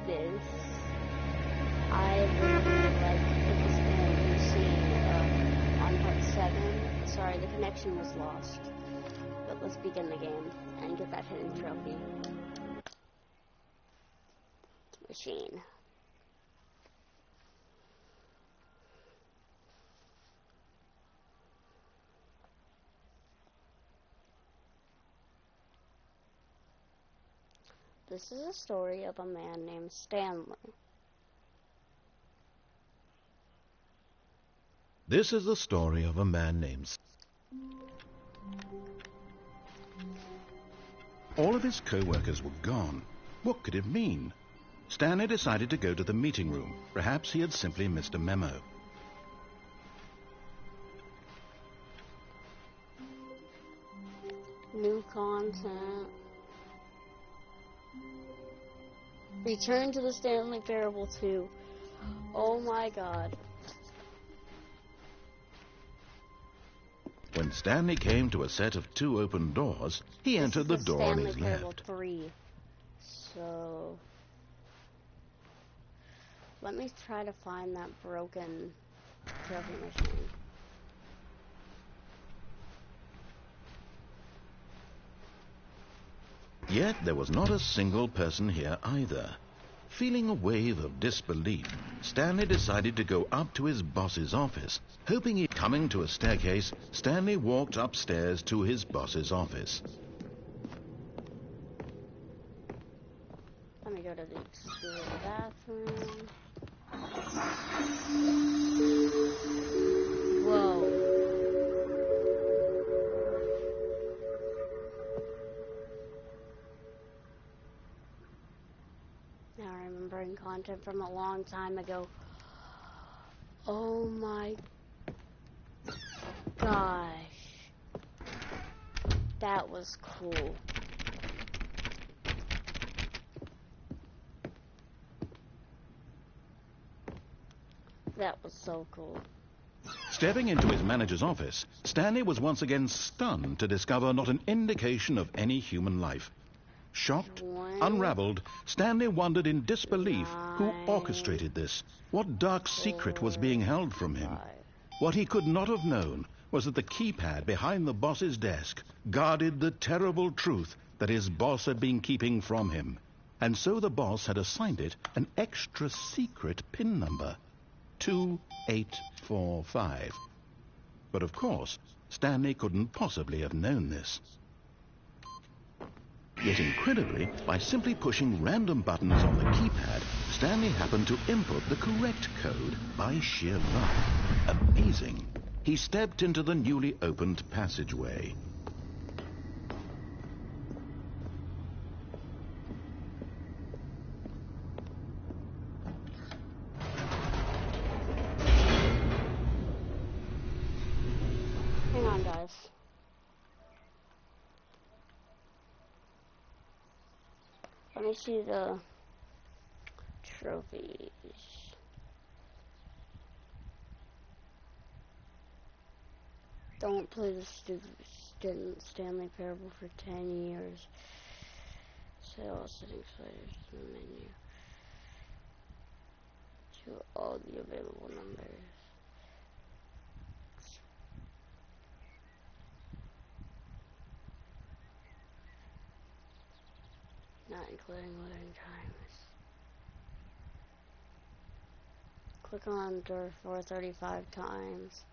this, I would like put this in a new scene on part 7. Sorry, the connection was lost. But let's begin the game and get that hidden trophy. Machine. This is a story of a man named Stanley. This is the story of a man named All of his co-workers were gone. What could it mean? Stanley decided to go to the meeting room. Perhaps he had simply missed a memo. New content. Return to the Stanley Parable 2. Oh my god. When Stanley came to a set of 2 open doors, he entered the door on his left. 3. So let me try to find that broken trophy machine. Yet there was not a single person here either. Feeling a wave of disbelief, Stanley decided to go up to his boss's office. Coming to a staircase, Stanley walked upstairs to his boss's office. Let me go to the exclusive bathroom. Whoa. Now remembering content from a long time ago. Oh my gosh. That was cool. That was so cool. Stepping into his manager's office, Stanley was once again stunned to discover not an indication of any human life. Shocked, unraveled, Stanley wondered in disbelief who orchestrated this. What dark secret was being held from him? What he could not have known was that the keypad behind the boss's desk guarded the terrible truth that his boss had been keeping from him. And so the boss had assigned it an extra secret PIN number, 2845. But of course, Stanley couldn't possibly have known this. Yet incredibly, by simply pushing random buttons on the keypad, Stanley happened to input the correct code by sheer luck. Amazing. He stepped into the newly opened passageway. Hang on, guys. Let me see the trophies. Don't play the stupid Stanley Parable for 10 years. Set all settings players to the menu. To all the available numbers. Not including loading times. Click on door 435 times.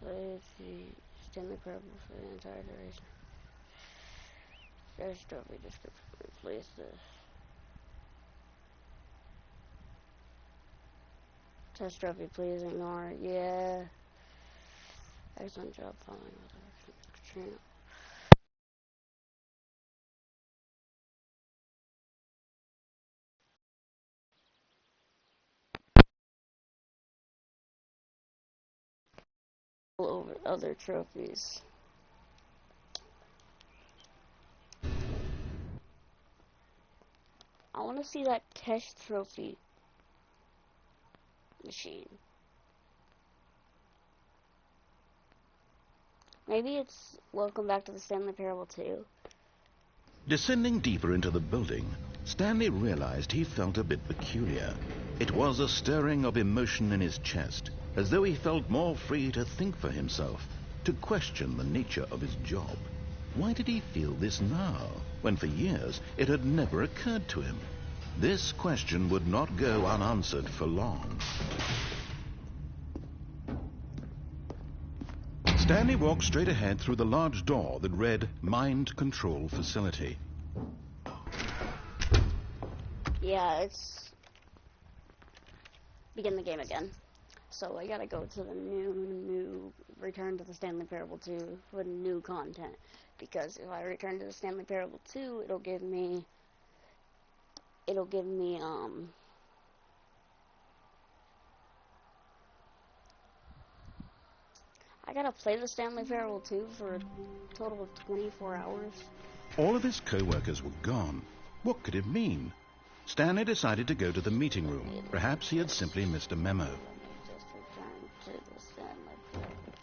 Play the Stanley Parable for the entire duration. There's trophy description. Replace this. Test trophy, please ignore. Yeah. Excellent job following with the channel. Over other trophies. I want to see that test trophy. machine. Maybe it's Welcome Back to the Stanley Parable 2. Descending deeper into the building, Stanley realized he felt a bit peculiar. It was a stirring of emotion in his chest, as though he felt more free to think for himself, to question the nature of his job. Why did he feel this now, when for years it had never occurred to him? This question would not go unanswered for long. Stanley walked straight ahead through the large door that read Mind Control Facility. Yeah, it's... Begin the game again. So I gotta go to the new Return to the Stanley Parable 2 for new content. Because if I return to the Stanley Parable 2, it'll give me, I gotta play the Stanley Parable 2 for a total of 24 hours. All of his co-workers were gone. What could it mean? Stanley decided to go to the meeting room. Perhaps he had simply missed a memo. Just return to the Stanley Parable 2.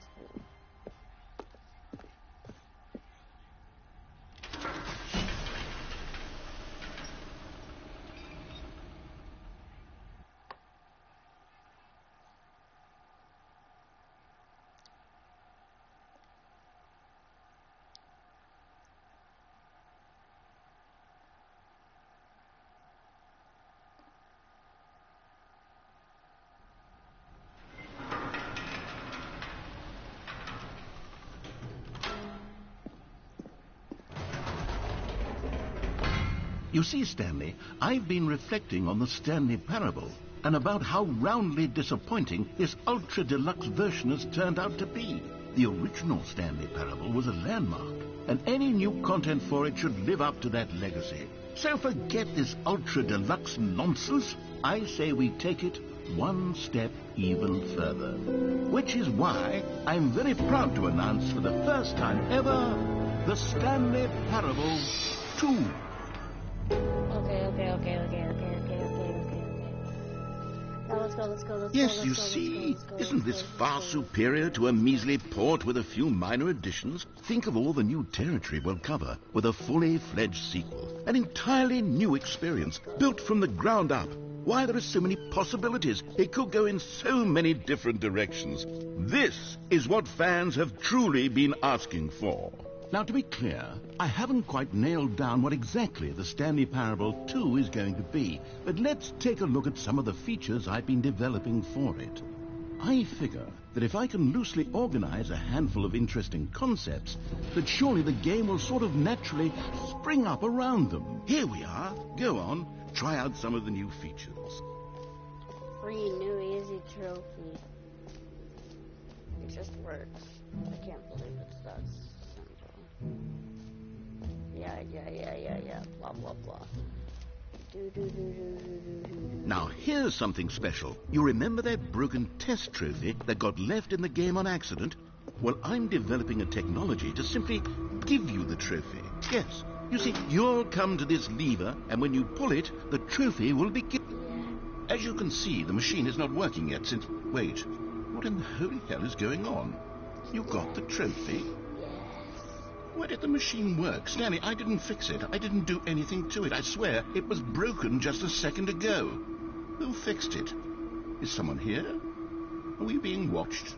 You see, Stanley, I've been reflecting on the Stanley Parable and about how roundly disappointing this ultra-deluxe version has turned out to be. The original Stanley Parable was a landmark, and any new content for it should live up to that legacy. So forget this ultra-deluxe nonsense. I say we take it one step even further. Which is why I'm very proud to announce for the first time ever, the Stanley Parable 2. Okay. Now let's go. Yes, you see, isn't this far superior to a measly port with a few minor additions? Think of all the new territory we'll cover with a fully fledged sequel. An entirely new experience, built from the ground up. Why, there are so many possibilities. It could go in so many different directions. This is what fans have truly been asking for. Now, to be clear, I haven't quite nailed down what exactly the Stanley Parable 2 is going to be, but let's take a look at some of the features I've been developing for it. I figure that if I can loosely organize a handful of interesting concepts, that surely the game will sort of naturally spring up around them. Here we are. Go on, try out some of the new features. Free new easy trophy. It just works. I can't believe it's that simple. Yeah. Blah, blah. Now, here's something special. You remember that broken test trophy that got left in the game on accident? Well, I'm developing a technology to simply give you the trophy. Yes. You see, you'll come to this lever, and when you pull it, the trophy will be given. As you can see, the machine is not working yet since... Wait, what in the holy hell is going on? You got the trophy? Where did the machine work? Stanley, I didn't fix it. I didn't do anything to it. I swear, it was broken just a second ago. Who fixed it? Is someone here? Are we being watched?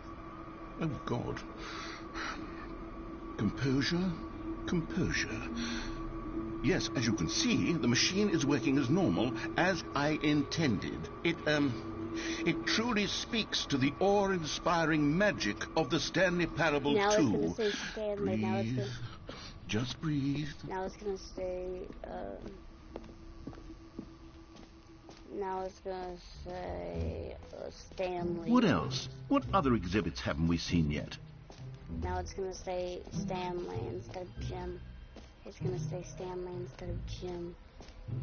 Oh, God. Composure. Yes, as you can see, the machine is working as normal, as I intended. It truly speaks to the awe-inspiring magic of the Stanley Parable 2. Now it's going to say Stanley. Breathe. Just breathe. Now it's going to say, Stanley. What else? What other exhibits haven't we seen yet? Now it's going to say Stanley instead of Jim. It's going to say Stanley instead of Jim.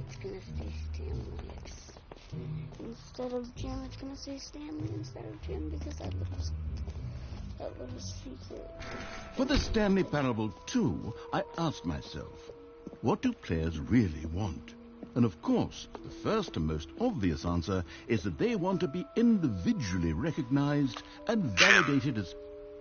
It's going to say Stanley instead of Jim. It's going to say Stanley instead of Jim because that little secret. For the Stanley Parable 2, I asked myself, what do players really want? And of course, the first and most obvious answer is that they want to be individually recognized and validated as...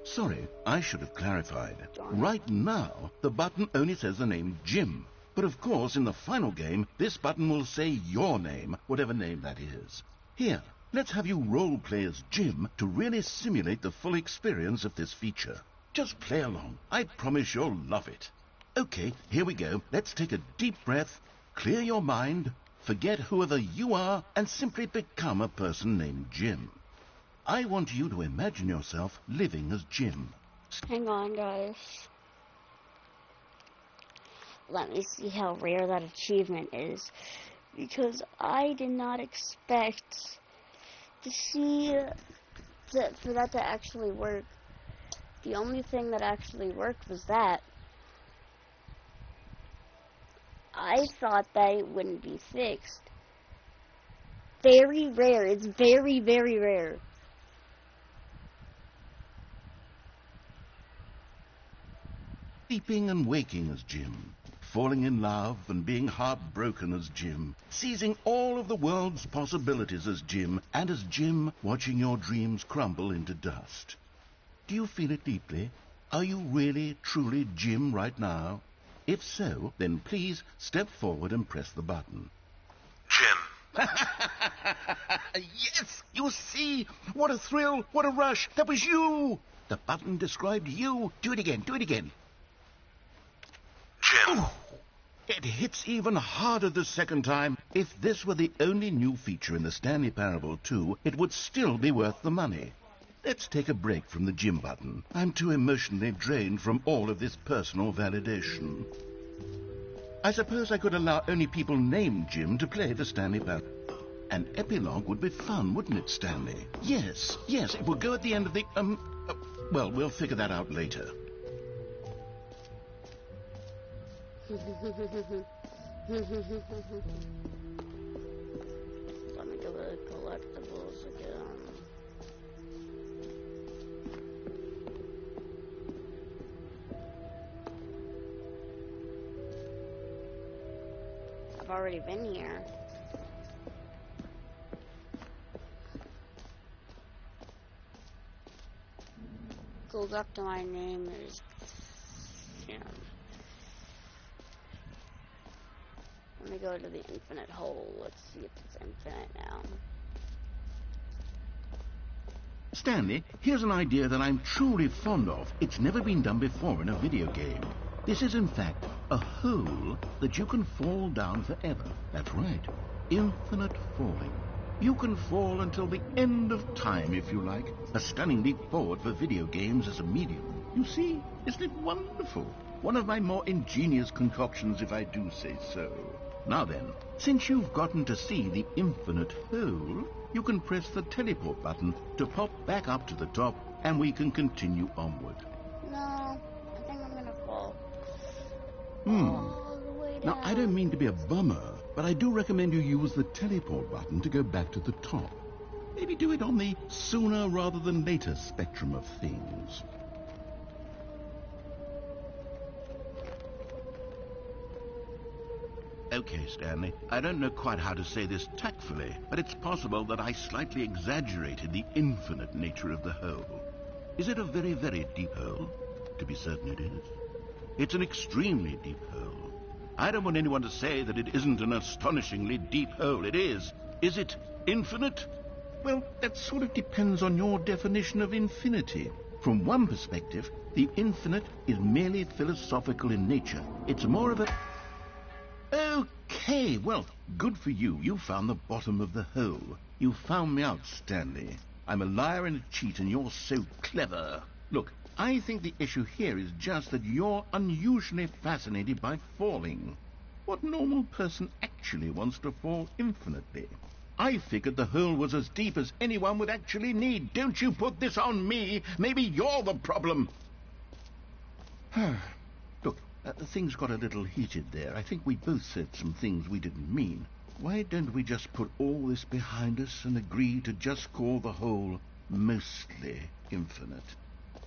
Sorry, I should have clarified. Right now, the button only says the name Jim. But of course, in the final game, this button will say your name, whatever name that is. Here, let's have you role-play as Jim to really simulate the full experience of this feature. Just play along. I promise you'll love it. Okay, here we go. Let's take a deep breath, clear your mind, forget whoever you are, and simply become a person named Jim. I want you to imagine yourself living as Jim. Hang on, guys. Let me see how rare that achievement is, because I did not expect to see for that to actually work. The only thing that actually worked was that. I thought that it wouldn't be fixed. Very rare. It's very, very rare. Sleeping and waking as Jim, falling in love and being heartbroken as Jim, seizing all of the world's possibilities as Jim, and as Jim watching your dreams crumble into dust. Do you feel it deeply? Are you really, truly Jim right now? If so, then please step forward and press the button. Jim. Yes, you see? What a thrill, what a rush. That was you. The button described you. Do it again, do it again. Jim. Ooh, it hits even harder the second time. If this were the only new feature in the Stanley Parable 2, it would still be worth the money. Let's take a break from the Jim button. I'm too emotionally drained from all of this personal validation. I suppose I could allow only people named Jim to play the Stanley Parable. An epilogue would be fun, wouldn't it, Stanley? Yes, it would go at the end of the, well, we'll figure that out later. Let me go to the collectibles again. I've already been here. Goes up to my name is Jim. Let me go to the infinite hole. Let's see if it's infinite now. Stanley, here's an idea that I'm truly fond of. It's never been done before in a video game. This is, in fact, a hole that you can fall down forever. That's right. Infinite falling. You can fall until the end of time, if you like. A stunning leap forward for video games as a medium. You see? Isn't it wonderful? One of my more ingenious concoctions, if I do say so. Now then, since you've gotten to see the infinite hole, you can press the teleport button to pop back up to the top, and we can continue onward. No, I think I'm gonna fall. All the way down. Now, I don't mean to be a bummer, but I do recommend you use the teleport button to go back to the top. Maybe do it on the sooner rather than later spectrum of things. Okay, Stanley, I don't know quite how to say this tactfully, but it's possible that I slightly exaggerated the infinite nature of the hole. Is it a very, very deep hole? To be certain it is. It's an extremely deep hole. I don't want anyone to say that it isn't an astonishingly deep hole. It is. Is it infinite? Well, that sort of depends on your definition of infinity. From one perspective, the infinite is merely philosophical in nature. It's more of a... Okay, well, good for you. You found the bottom of the hole. You found me out, Stanley. I'm a liar and a cheat, and you're so clever. Look, I think the issue here is just that you're unusually fascinated by falling. What normal person actually wants to fall infinitely? I figured the hole was as deep as anyone would actually need. Don't you put this on me. Maybe you're the problem. Look, things got a little heated there. I think we both said some things we didn't mean. Why don't we just put all this behind us and agree to just call the hole mostly infinite?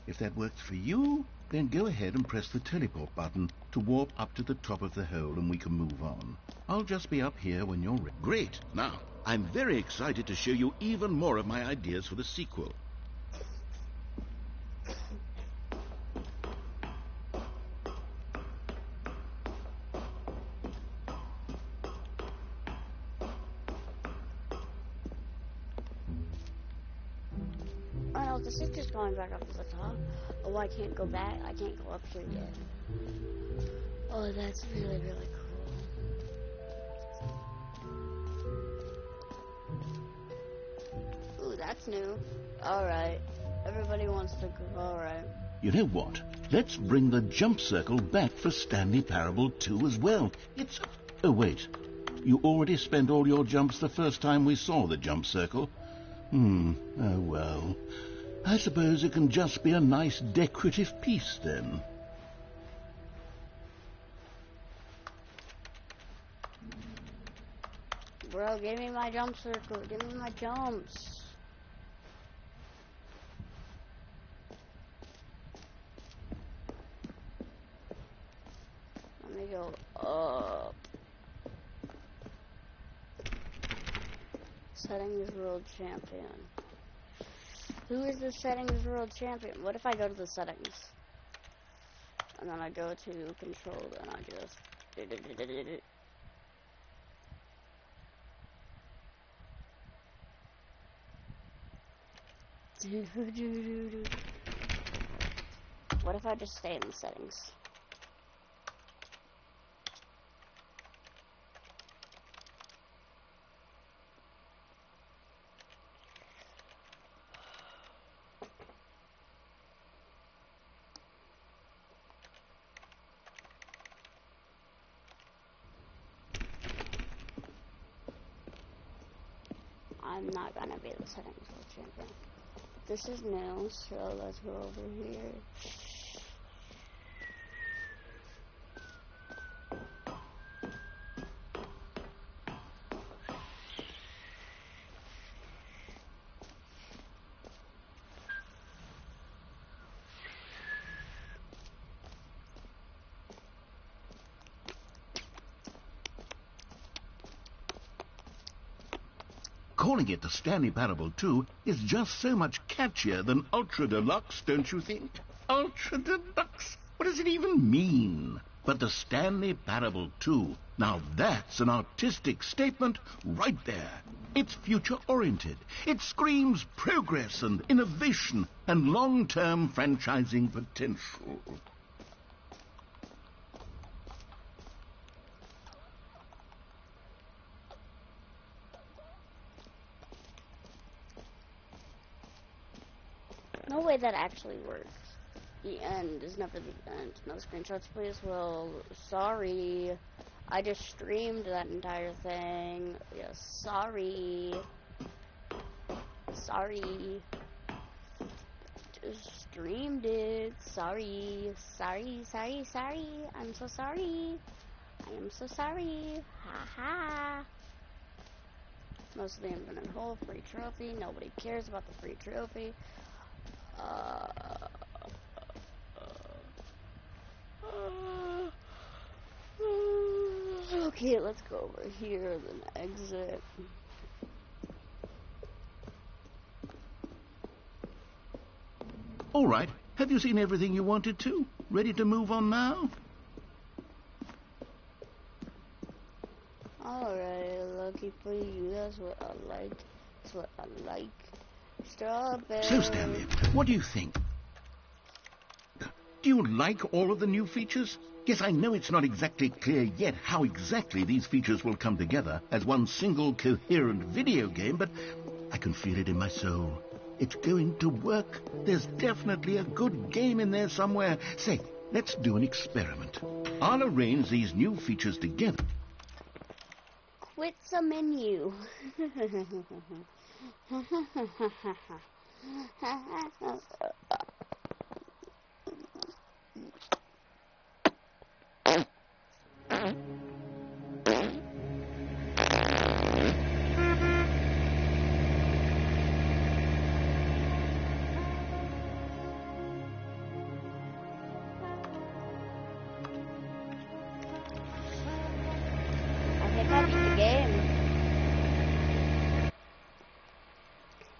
If that works for you, Then go ahead and press the teleport button to warp up to the top of the hole and we can move on. I'll just be up here when you're ready. Great. Now, I'm very excited to show you even more of my ideas for the sequel. Oh, this is just going back up to the top. Oh, I can't go back. I can't go up here yet. Oh, that's really, really cool. Ooh, that's new. Alright. Everybody wants to go. Alright. You know what? Let's bring the jump circle back for Stanley Parable 2 as well. It's... Oh, wait. You already spent all your jumps the first time we saw the jump circle. Oh, well. I suppose it can just be a nice decorative piece, then. Bro, give me my jump circle. Give me my jumps. Let me go up. Settings world champion. Who is the settings world champion? What if I go to the settings? And then I go to control and I just... What if I just stay in the settings? I'm not gonna be the settings world champion. This is new, so let's go over here. Calling it the Stanley Parable 2 is just so much catchier than Ultra Deluxe, don't you think? Ultra Deluxe? What does it even mean? But the Stanley Parable 2, now that's an artistic statement right there. It's future-oriented. It screams progress and innovation and long-term franchising potential. No way that actually works. The end is never the end. No screenshots, please. Well, sorry. I just streamed that entire thing. Yeah, sorry. Sorry. Just streamed it. Sorry. Sorry, sorry, sorry. I'm so sorry. I am so sorry. Ha ha. Most of the infinite hole, free trophy. Nobody cares about the free trophy. Okay, let's go over here, then exit. All right. Have you seen everything you wanted to? Ready to move on now? Alright, lucky for you, that's what I like. That's what I like. Strawberry. So, Stanley, what do you think? Do you like all of the new features? Yes, I know it's not exactly clear yet how exactly these features will come together as one single coherent video game, but I can feel it in my soul. It's going to work. There's definitely a good game in there somewhere. Say, let's do an experiment. I'll arrange these new features together. Quit the menu.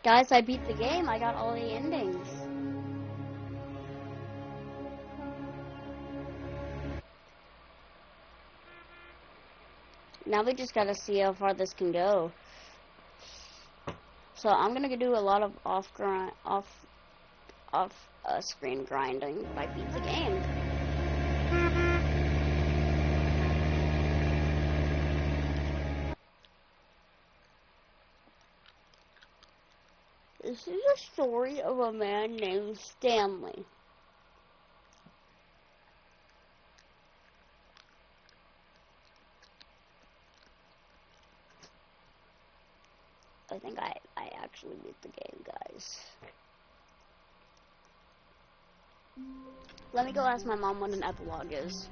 Guys, I beat the game. I got all the endings. Now we just gotta see how far this can go. So I'm gonna do a lot of screen grinding if I beat the game. This is a story of a man named Stanley. I think I actually beat the game, guys. Let me go ask my mom what an epilogue is.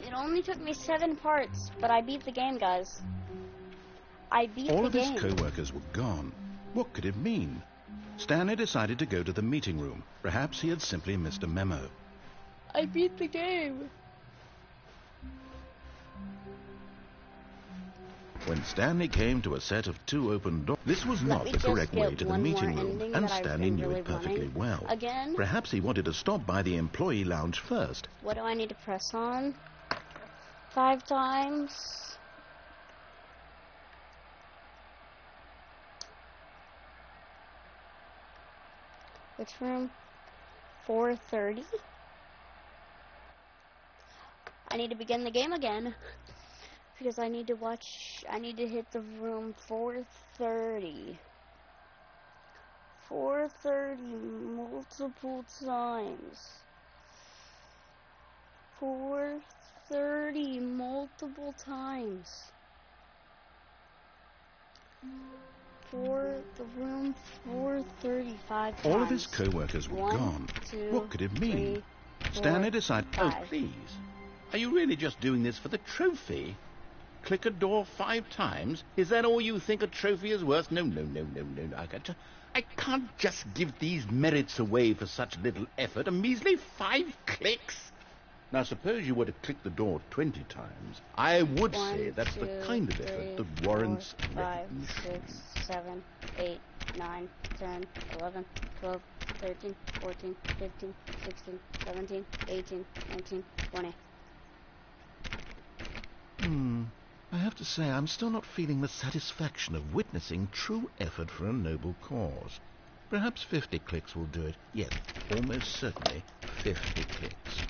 It only took me 7 parts, but I beat the game, guys. I beat the game. All of his co-workers were gone. What could it mean? Stanley decided to go to the meeting room. Perhaps he had simply missed a memo. I beat the game. When Stanley came to a set of 2 open doors, this was not the correct way to the meeting room, and Stanley knew it perfectly well. Again? Perhaps he wanted to stop by the employee lounge first. What do I need to press on? 5 times. Which room? 4:30. I need to begin the game again. Because I need to hit the room 4:30. 4:30 multiple times. 4:30 multiple times. The room 4:35 times. All of his co-workers were 1, gone. 2, What could it mean? 3, 4, Stanley decided, 5. Oh, please. Are you really just doing this for the trophy? Click a door 5 times? Is that all you think a trophy is worth? No. I can't just give these merits away for such little effort. A measly 5 clicks? Now, suppose you were to click the door 20 times. I would 1, say that's 2, the kind of 3, effort that warrants 4, 5, recognition. 6, 7, 8, 9, 10, 11, 12, 13, 14, 15, 16, 17, 18, 19, 20. I have to say, I'm still not feeling the satisfaction of witnessing true effort for a noble cause. Perhaps 50 clicks will do it. Yes, almost certainly 50 clicks.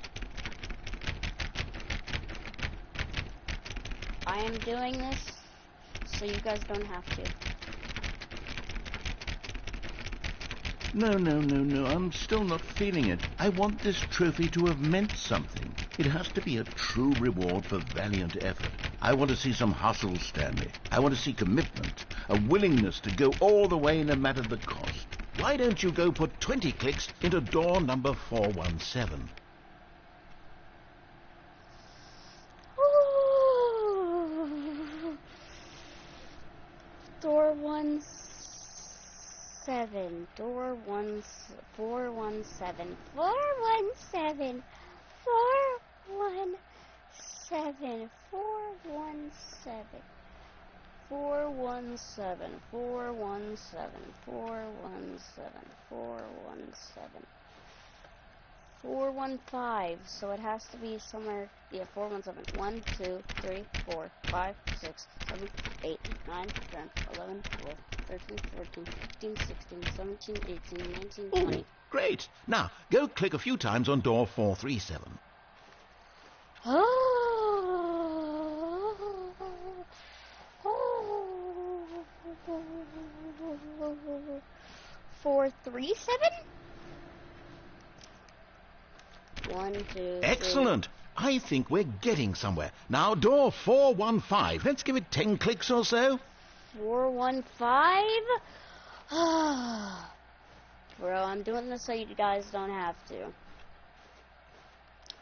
I am doing this so you guys don't have to. No, I'm still not feeling it. I want this trophy to have meant something. It has to be a true reward for valiant effort. I want to see some hustle, Stanley. I want to see commitment, a willingness to go all the way no matter the cost. Why don't you go put 20 clicks into door number 417? Door 17. Door 417. 417. 417. 417. 417. 417. 417. 417. 415, so it has to be somewhere, yeah, 417. 1, 2, 3, 4, 5, 6, 7, 8, 9, 10, 11, 12, 13, 14, 15, 16, 17, 18, 19, 20. Ooh, great. Now, go click a few times on door 437. Oh. 437? 1, 2, 3. Excellent. I think we're getting somewhere. Now, door 415. Let's give it 10 clicks or so. 415? Bro, I'm doing this so you guys don't have to.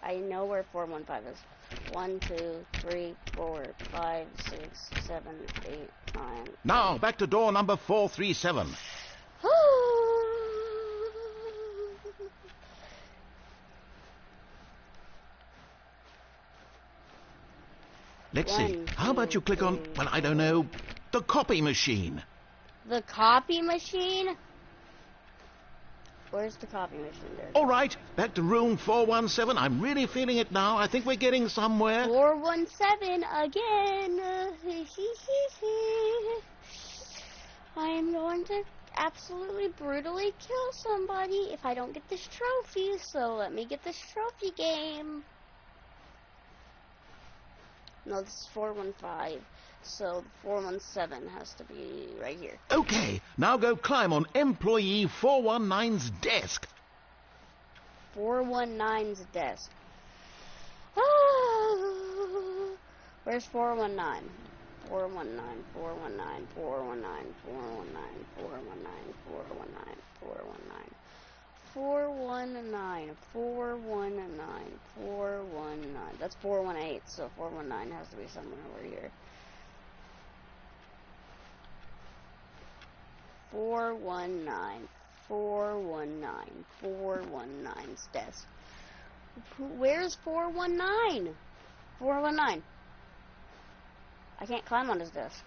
I know where 415 is. 1, 2, 3, 4, 5, 6, 7, 8, 9. Now, back to door number 437. Let's see. How about you click on, well, I don't know, the copy machine. The copy machine? Where's the copy machine there? All right, back to room 417. I'm really feeling it now. I think we're getting somewhere. 417 again. I am going to absolutely brutally kill somebody if I don't get this trophy, so let me get this trophy game. No, this is 415, so 417 has to be right here. Okay, now go climb on employee 419's desk. 419's desk. Where's 419? 419, 419, 419, 419, 419, 419, 419. 419, 419, 419. That's 418, so 419 has to be somewhere over here. 419, 419, 419's desk. Where's 419? 419. I can't climb on his desk.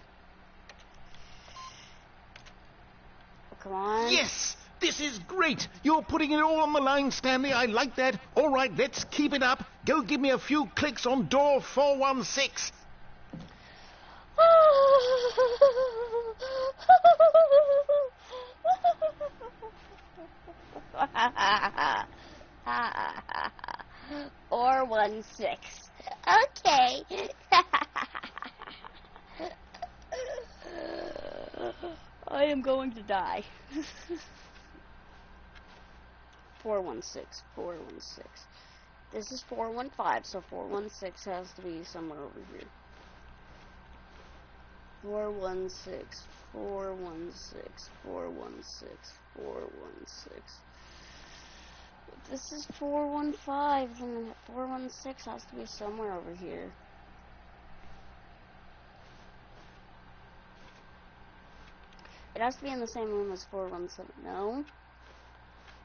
Oh, come on. Yes! This is great. You're putting it all on the line, Stanley. I like that. All right, let's keep it up. Go give me a few clicks on door 416. Or 16. Okay. I am going to die. 416, 416. This is 415, so 416 has to be somewhere over here. 416, 416, 416, 416. This is 415, then 416 has to be somewhere over here. It has to be in the same room as 417. No.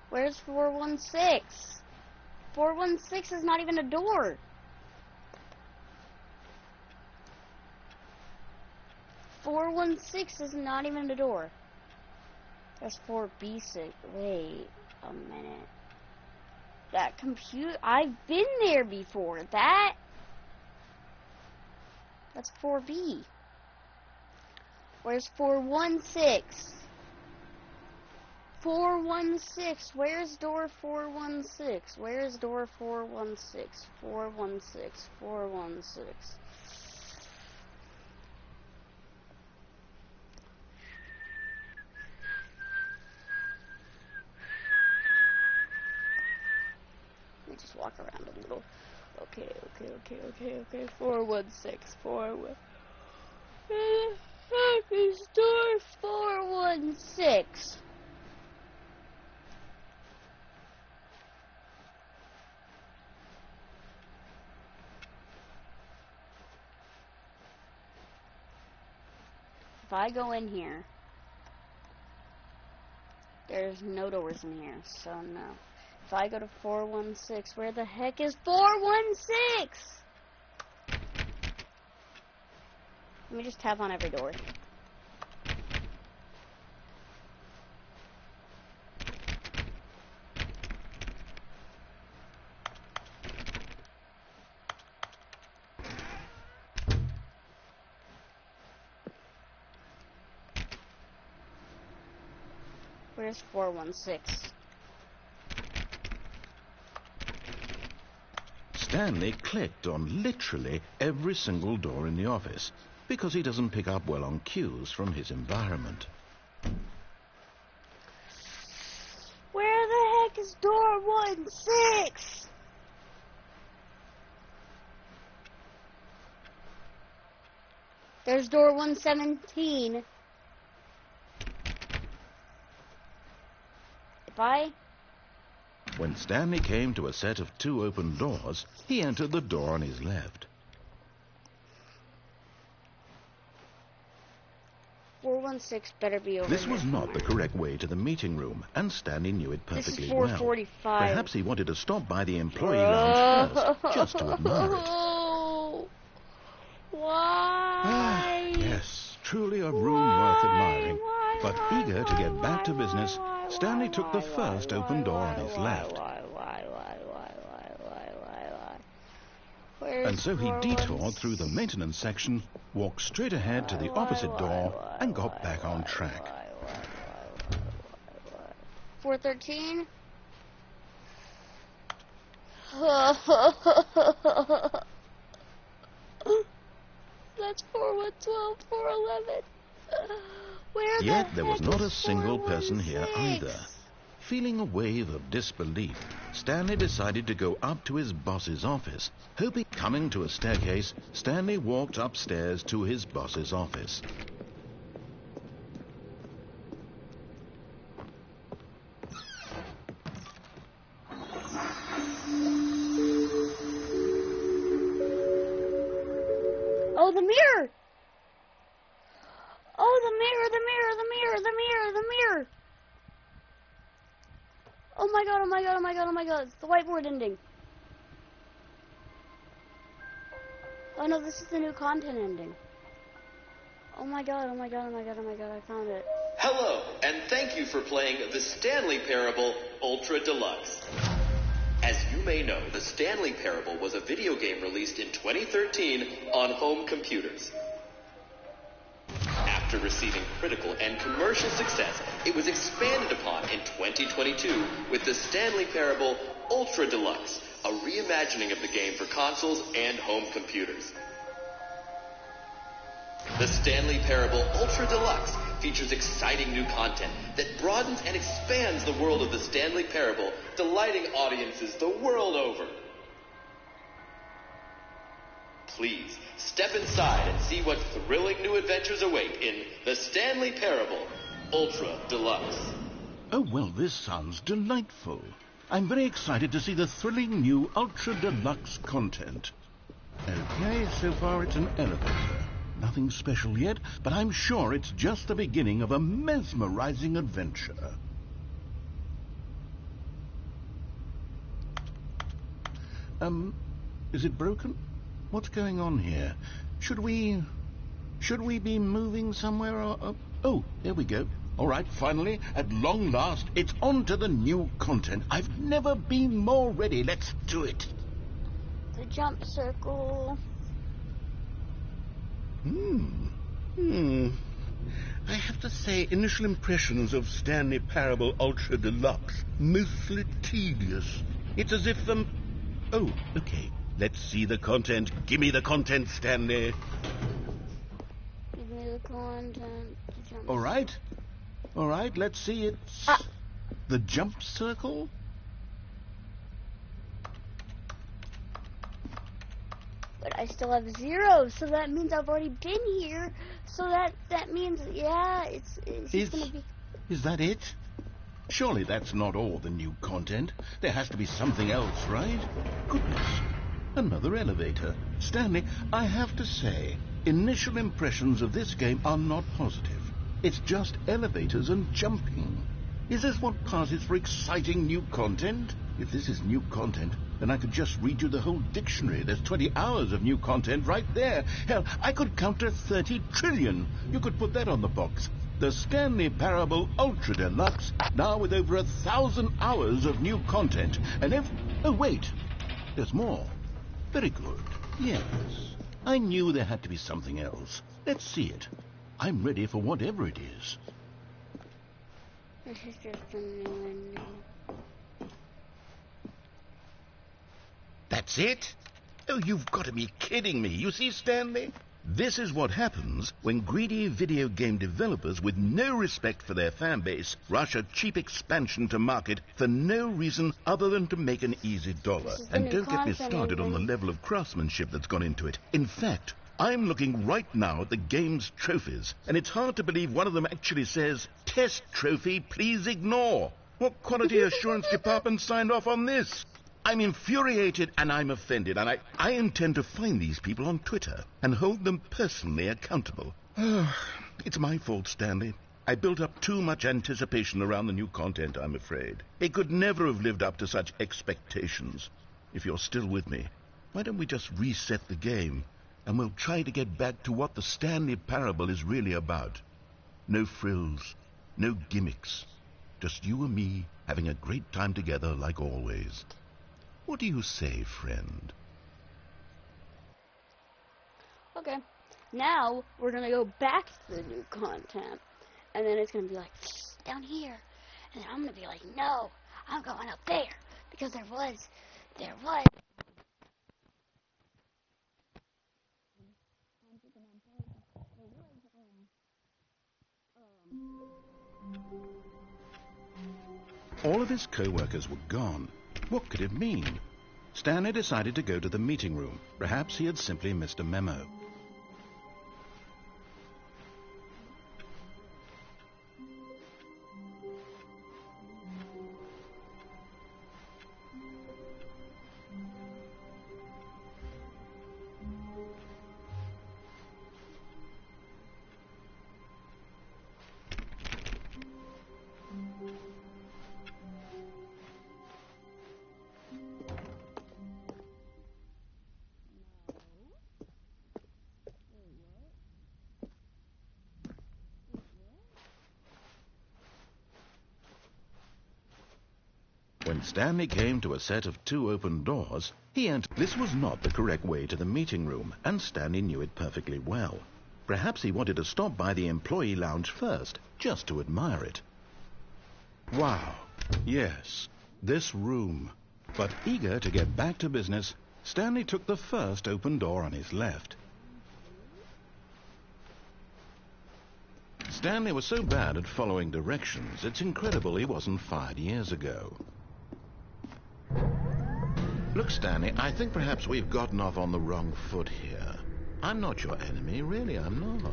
Where's 416? 416 is not even a door. 416 is not even a door. That's 4B6. Wait a minute. That computer, I've been there before. That's 4B. Where's 416? 416. Where's door 416? Where's door 416? 416. 416. Let me just walk around a little. Okay. 416. 416. It's door 416. If I go in here, there's no doors in here, so no. If I go to 416, where the heck is 416? Let me just tap on every door. Where's 416? Stanley clicked on literally every single door in the office because he doesn't pick up well on cues from his environment. Where the heck is door 16? There's door 117. When Stanley came to a set of 2 open doors, he entered the door on his left. 416 better be over This here was not the somewhere. correct way to the meeting room, and Stanley knew it This is perfectly well. 445. Perhaps he wanted to stop by the employee lounge first, just to admire it. Why? Yes, truly a room worth admiring. But eager to get back to business, Stanley took the first open door on his left. And so he detoured through the maintenance section, walked straight ahead to the opposite door, and got back on track. 413? That's 4112, 411. Where Yet the there was heck not a is single person here 416? either. Feeling a wave of disbelief, Stanley decided to go up to his boss's office. Hoping, coming to a staircase, Stanley walked upstairs to his boss's office. Oh, the mirror! Oh, the mirror, the mirror, the mirror, the mirror, the mirror! Oh my god, oh my god, oh my god, oh my god, it's the whiteboard ending. Oh no, this is the new content ending. Oh my god, oh my god, oh my god, oh my god, I found it. Hello, and thank you for playing the Stanley Parable Ultra Deluxe. As you may know, the Stanley Parable was a video game released in 2013 on home computers. After receiving critical and commercial success, it was expanded upon in 2022 with the Stanley Parable Ultra Deluxe, a reimagining of the game for consoles and home computers. The Stanley Parable Ultra Deluxe features exciting new content that broadens and expands the world of the Stanley Parable, delighting audiences the world over. Please, step inside and see what thrilling new adventures await in the Stanley Parable Ultra Deluxe. Oh, well, this sounds delightful. I'm very excited to see the thrilling new Ultra Deluxe content. Okay, so far it's an elevator. Nothing special yet, but I'm sure it's just the beginning of a mesmerizing adventure. Is it broken? What's going on here? Should we be moving somewhere or... Oh, there we go. All right, finally, at long last, it's on to the new content. I've never been more ready. Let's do it. The jump circle. I have to say, initial impressions of Stanley Parable Ultra Deluxe, mostly tedious. It's as if Oh, okay. Let's see the content. Give me the content, Stanley. Give me the content. The jump All right, let's see it. The jump circle? But I still have 0, so that means I've already been here. So that means, yeah, it's just gonna be... Is that it? Surely that's not all the new content. There has to be something else, right? Goodness. Another elevator. Stanley, I have to say, initial impressions of this game are not positive. It's just elevators and jumping. Is this what passes for exciting new content? If this is new content, then I could just read you the whole dictionary. There's 20 hours of new content right there. Hell, I could count to 30 trillion. You could put that on the box. The Stanley Parable Ultra Deluxe, now with over 1,000 hours of new content. And oh, wait, there's more. Very good. Yes, I knew there had to be something else. Let's see it. I'm ready for whatever it is. This is just a new window. That's it? Oh, you've got to be kidding me. You see, Stanley? This is what happens when greedy video game developers with no respect for their fan base rush a cheap expansion to market for no reason other than to make an easy dollar. And don't get me started on the level of craftsmanship that's gone into it. In fact, I'm looking right now at the game's trophies, and it's hard to believe one of them actually says, "Test trophy, please ignore." What quality assurance department signed off on this? I'm infuriated and I'm offended, and I intend to find these people on Twitter and hold them personally accountable. It's my fault, Stanley. I built up too much anticipation around the new content, I'm afraid. It could never have lived up to such expectations. If you're still with me, why don't we just reset the game, and we'll try to get back to what the Stanley Parable is really about. No frills, no gimmicks. Just you and me having a great time together like always. What do you say, friend? Okay, now we're gonna go back to the new content, and then it's gonna be like, down here, and then I'm gonna be like, no, I'm going up there, because there was. All of his co-workers were gone. What could it mean? Stanley decided to go to the meeting room. Perhaps he had simply missed a memo. When Stanley came to a set of 2 open doors, he entered. This was not the correct way to the meeting room, and Stanley knew it perfectly well. Perhaps he wanted to stop by the employee lounge first, just to admire it. Wow, yes, this room. But eager to get back to business, Stanley took the first open door on his left. Stanley was so bad at following directions, it's incredible he wasn't fired years ago. Look, Stanley, I think perhaps we've gotten off on the wrong foot here. I'm not your enemy, really, I'm not.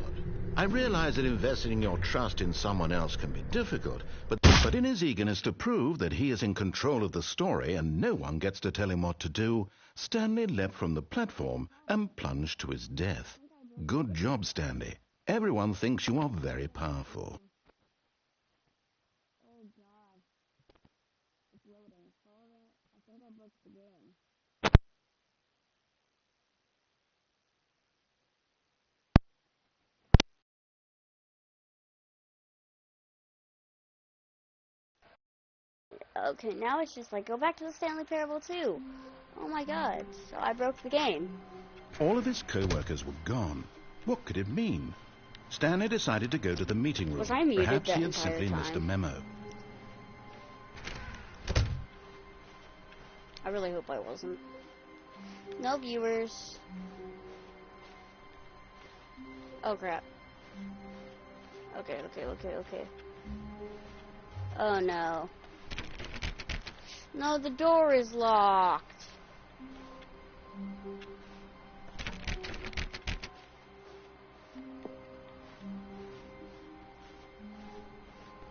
I realize that investing your trust in someone else can be difficult, but in his eagerness to prove that he is in control of the story and no one gets to tell him what to do, Stanley leapt from the platform and plunged to his death. Good job, Stanley. Everyone thinks you are very powerful. Okay, now it's just like, go back to the Stanley Parable 2. Oh my god, so I broke the game. All of his co-workers were gone. What could it mean? Stanley decided to go to the meeting room. Was I muted Perhaps that he had entire simply time? missed a memo. I really hope I wasn't. No viewers. Oh crap. Okay. Oh no. No, the door is locked.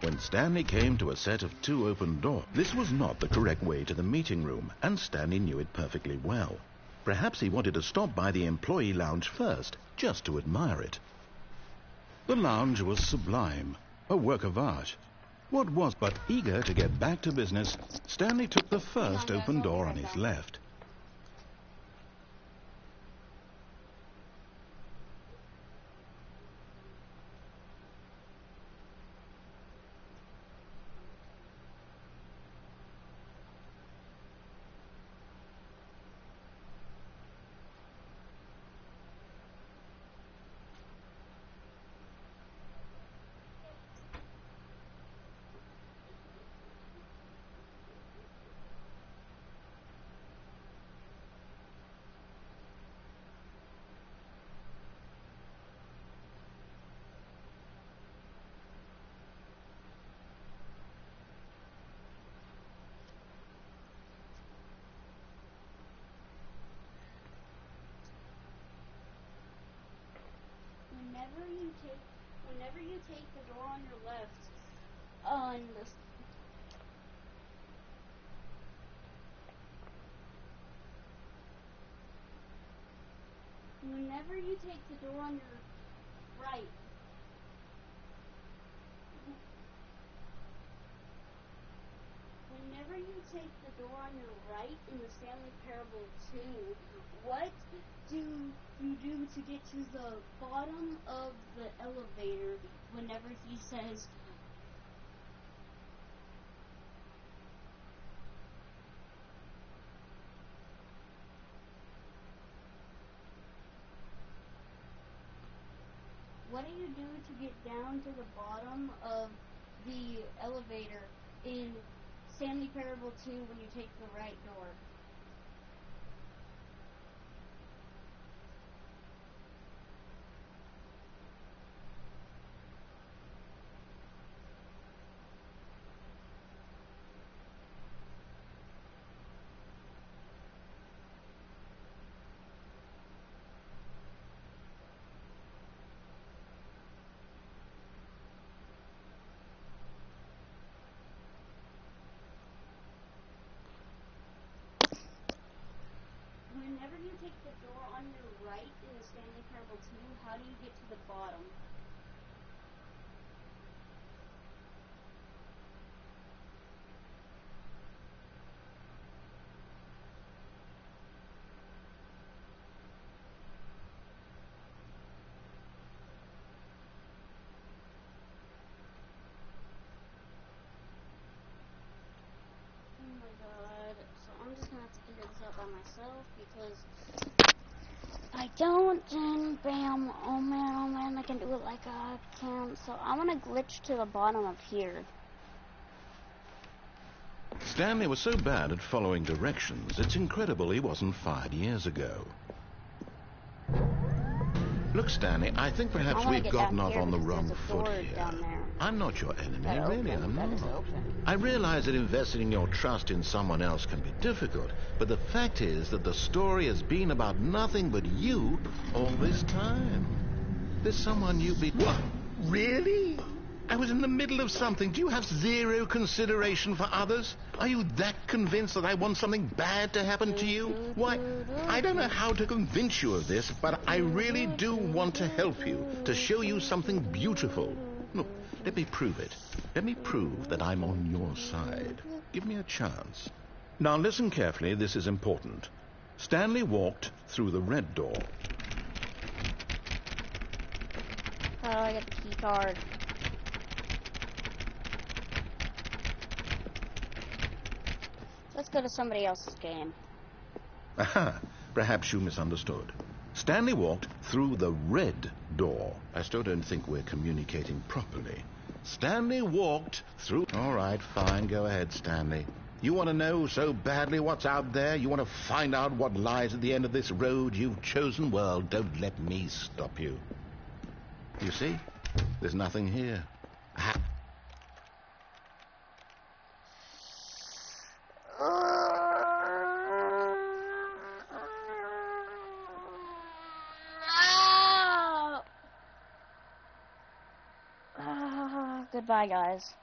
When Stanley came to a set of 2 open doors, this was not the correct way to the meeting room, and Stanley knew it perfectly well. Perhaps he wanted to stop by the employee lounge first, just to admire it. The lounge was sublime, a work of art. What was but eager to get back to business, Stanley took the first open door on his left. whenever you take the door on your left, on the whenever you take the door on your right, whenever you take the door on your right in the Stanley Parable 2, what do you do to get to the bottom of the elevator whenever he says, what do you do to get down to the bottom of the elevator in Stanley Parable 2 when you take the right door? Whenever you take the door on your right in the Stanley Parable 2, how do you get to the bottom? Oh my god. So I'm just gonna have to figure this out by myself because I don't, and bam, oh man, I can do it like I can. So I'm gonna glitch to the bottom of here. Stanley was so bad at following directions, it's incredible he wasn't fired years ago. Look, Stanley, I think perhaps we've gotten off on the wrong foot here. I'm not your enemy, really, I'm not. I realize that investing in your trust in someone else can be difficult, but the fact is that the story has been about nothing but you all this time. There's someone you've been... What? Really? I was in the middle of something. Do you have zero consideration for others? Are you that convinced that I want something bad to happen to you? Why, I don't know how to convince you of this, but I really do want to help you, to show you something beautiful. Look, let me prove it. Let me prove that I'm on your side. Give me a chance. Now listen carefully, this is important. Stanley walked through the red door. How do I get the key card? Let's go to somebody else's game. Aha, perhaps you misunderstood. Stanley walked through the red door. I still don't think we're communicating properly. Stanley walked through... All right, fine, go ahead, Stanley. You want to know so badly what's out there? You want to find out what lies at the end of this road you've chosen? Well, don't let me stop you. You see? There's nothing here. Goodbye, guys.